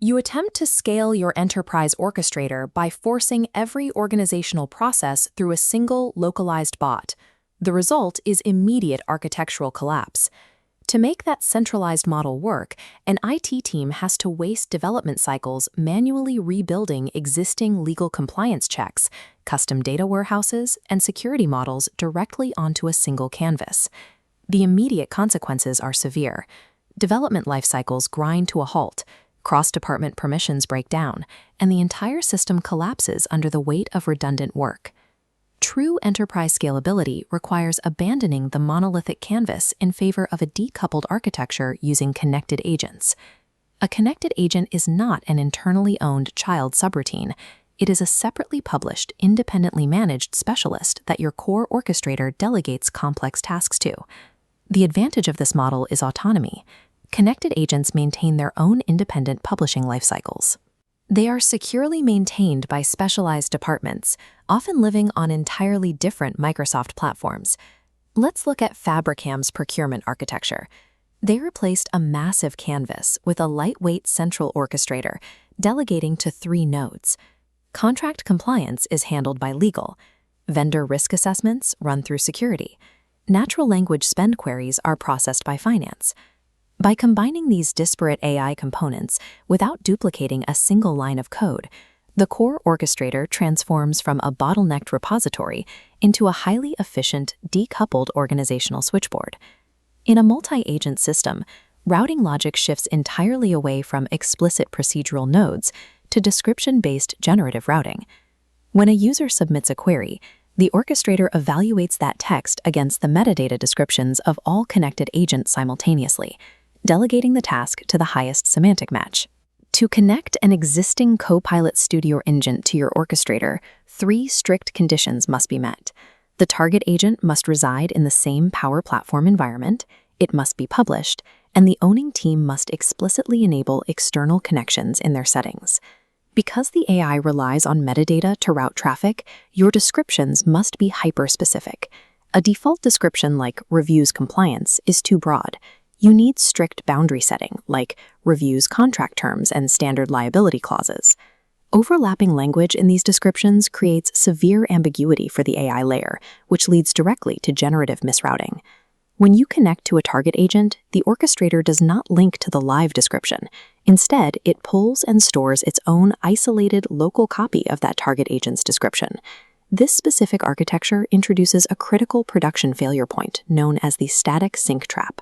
You attempt to scale your enterprise orchestrator by forcing every organizational process through a single localized bot. The result is immediate architectural collapse. To make that centralized model work, an IT team has to waste development cycles manually rebuilding existing legal compliance checks, custom data warehouses, and security models directly onto a single canvas. The immediate consequences are severe. Development life cycles grind to a halt, cross-department permissions break down, and the entire system collapses under the weight of redundant work. True enterprise scalability requires abandoning the monolithic canvas in favor of a decoupled architecture using connected agents. A connected agent is not an internally owned child subroutine. It is a separately published, independently managed specialist that your core orchestrator delegates complex tasks to. The advantage of this model is autonomy. Connected agents maintain their own independent publishing life cycles. They are securely maintained by specialized departments, often living on entirely different Microsoft platforms. Let's look at Fabricam's procurement architecture. They replaced a massive canvas with a lightweight central orchestrator, delegating to 3 nodes. Contract compliance is handled by legal. Vendor risk assessments run through security. Natural language spend queries are processed by finance. By combining these disparate AI components without duplicating a single line of code, the core orchestrator transforms from a bottlenecked repository into a highly efficient, decoupled organizational switchboard. In a multi-agent system, routing logic shifts entirely away from explicit procedural nodes to description-based generative routing. When a user submits a query, the orchestrator evaluates that text against the metadata descriptions of all connected agents simultaneously, delegating the task to the highest semantic match. To connect an existing Copilot Studio engine to your orchestrator, 3 strict conditions must be met. The target agent must reside in the same Power Platform environment, it must be published, and the owning team must explicitly enable external connections in their settings. Because the AI relies on metadata to route traffic, your descriptions must be hyper-specific. A default description like reviews compliance is too broad. You need strict boundary setting, like reviews contract terms and standard liability clauses. Overlapping language in these descriptions creates severe ambiguity for the AI layer, which leads directly to generative misrouting. When you connect to a target agent, the orchestrator does not link to the live description. Instead, it pulls and stores its own isolated local copy of that target agent's description. This specific architecture introduces a critical production failure point known as the static sync trap.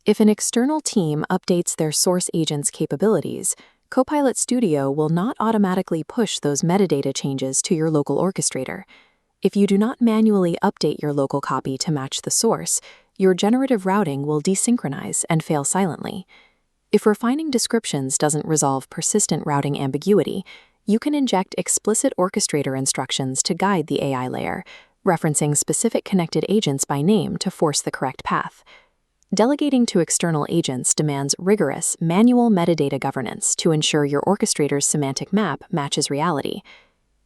If an external team updates their source agent's capabilities, Copilot Studio will not automatically push those metadata changes to your local orchestrator. If you do not manually update your local copy to match the source, your generative routing will desynchronize and fail silently. If refining descriptions doesn't resolve persistent routing ambiguity, you can inject explicit orchestrator instructions to guide the AI layer, referencing specific connected agents by name to force the correct path. Delegating to external agents demands rigorous, manual metadata governance to ensure your orchestrator's semantic map matches reality.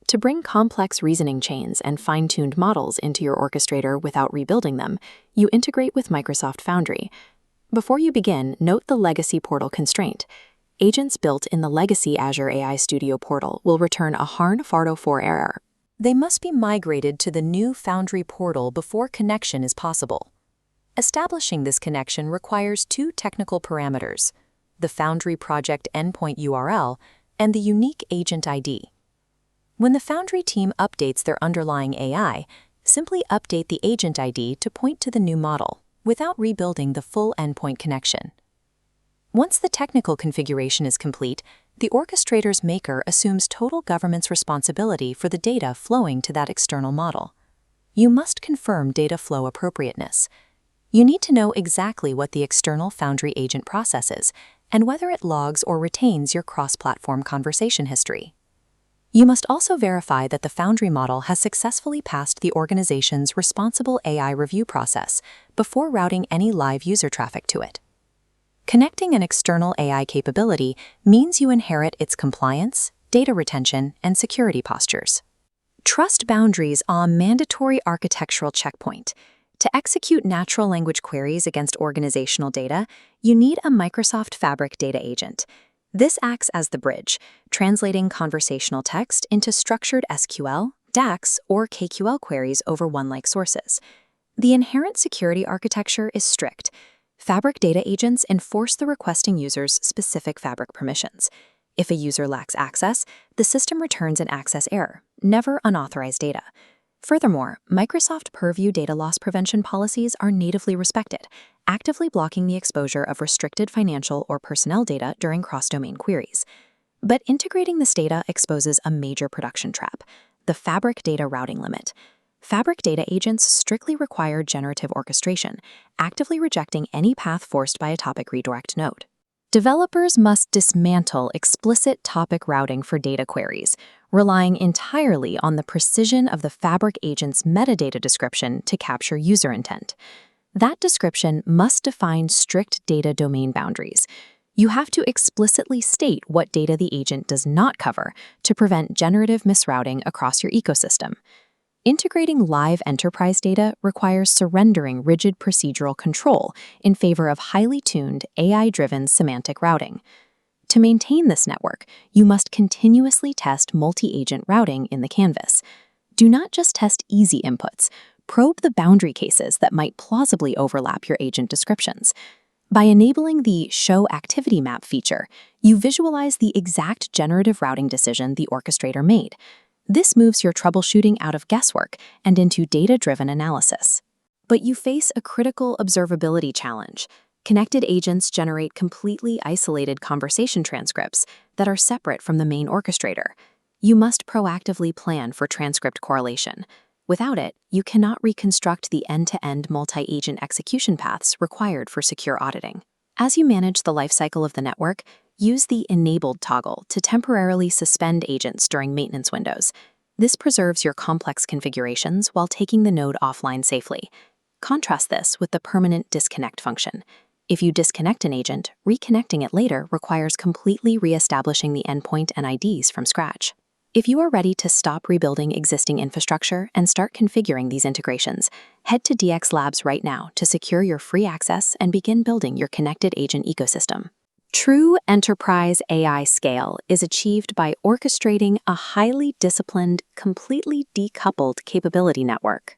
To bring complex reasoning chains and fine-tuned models into your orchestrator without rebuilding them, you integrate with Microsoft Foundry. Before you begin, note the legacy portal constraint. Agents built in the legacy Azure AI Studio portal will return a HARN-FARDO4 error. They must be migrated to the new Foundry portal before connection is possible. Establishing this connection requires 2 technical parameters: the Foundry project endpoint URL and the unique agent ID. When the Foundry team updates their underlying AI, simply update the agent ID to point to the new model, without rebuilding the full endpoint connection. Once the technical configuration is complete, the orchestrator's maker assumes total governance responsibility for the data flowing to that external model. You must confirm data flow appropriateness. You need to know exactly what the external Foundry agent processes and whether it logs or retains your cross-platform conversation history. You must also verify that the Foundry model has successfully passed the organization's responsible AI review process before routing any live user traffic to it. Connecting an external AI capability means you inherit its compliance, data retention, and security postures. Trust boundaries are a mandatory architectural checkpoint. To execute natural language queries against organizational data, you need a Microsoft Fabric data agent. This acts as the bridge, translating conversational text into structured SQL, DAX, or KQL queries over one-like sources. The inherent security architecture is strict. Fabric data agents enforce the requesting user's specific Fabric permissions. If a user lacks access, the system returns an access error, never unauthorized data. Furthermore, Microsoft Purview data loss prevention policies are natively respected, actively blocking the exposure of restricted financial or personnel data during cross-domain queries. But integrating this data exposes a major production trap: the Fabric data routing limit. Fabric data agents strictly require generative orchestration, actively rejecting any path forced by a topic redirect node. Developers must dismantle explicit topic routing for data queries, relying entirely on the precision of the Fabric agent's metadata description to capture user intent. That description must define strict data domain boundaries. You have to explicitly state what data the agent does not cover to prevent generative misrouting across your ecosystem. Integrating live enterprise data requires surrendering rigid procedural control in favor of highly tuned, AI-driven semantic routing. To maintain this network, you must continuously test multi-agent routing in the canvas. Do not just test easy inputs. Probe the boundary cases that might plausibly overlap your agent descriptions. By enabling the Show Activity Map feature, you visualize the exact generative routing decision the orchestrator made. This moves your troubleshooting out of guesswork and into data-driven analysis. But you face a critical observability challenge. Connected agents generate completely isolated conversation transcripts that are separate from the main orchestrator. You must proactively plan for transcript correlation. Without it, you cannot reconstruct the end-to-end multi-agent execution paths required for secure auditing. As you manage the lifecycle of the network, use the Enabled toggle to temporarily suspend agents during maintenance windows. This preserves your complex configurations while taking the node offline safely. Contrast this with the Permanent Disconnect function. If you disconnect an agent, reconnecting it later requires completely reestablishing the endpoint and IDs from scratch. If you are ready to stop rebuilding existing infrastructure and start configuring these integrations, head to DX Labs right now to secure your free access and begin building your connected agent ecosystem. True enterprise AI scale is achieved by orchestrating a highly disciplined, completely decoupled capability network.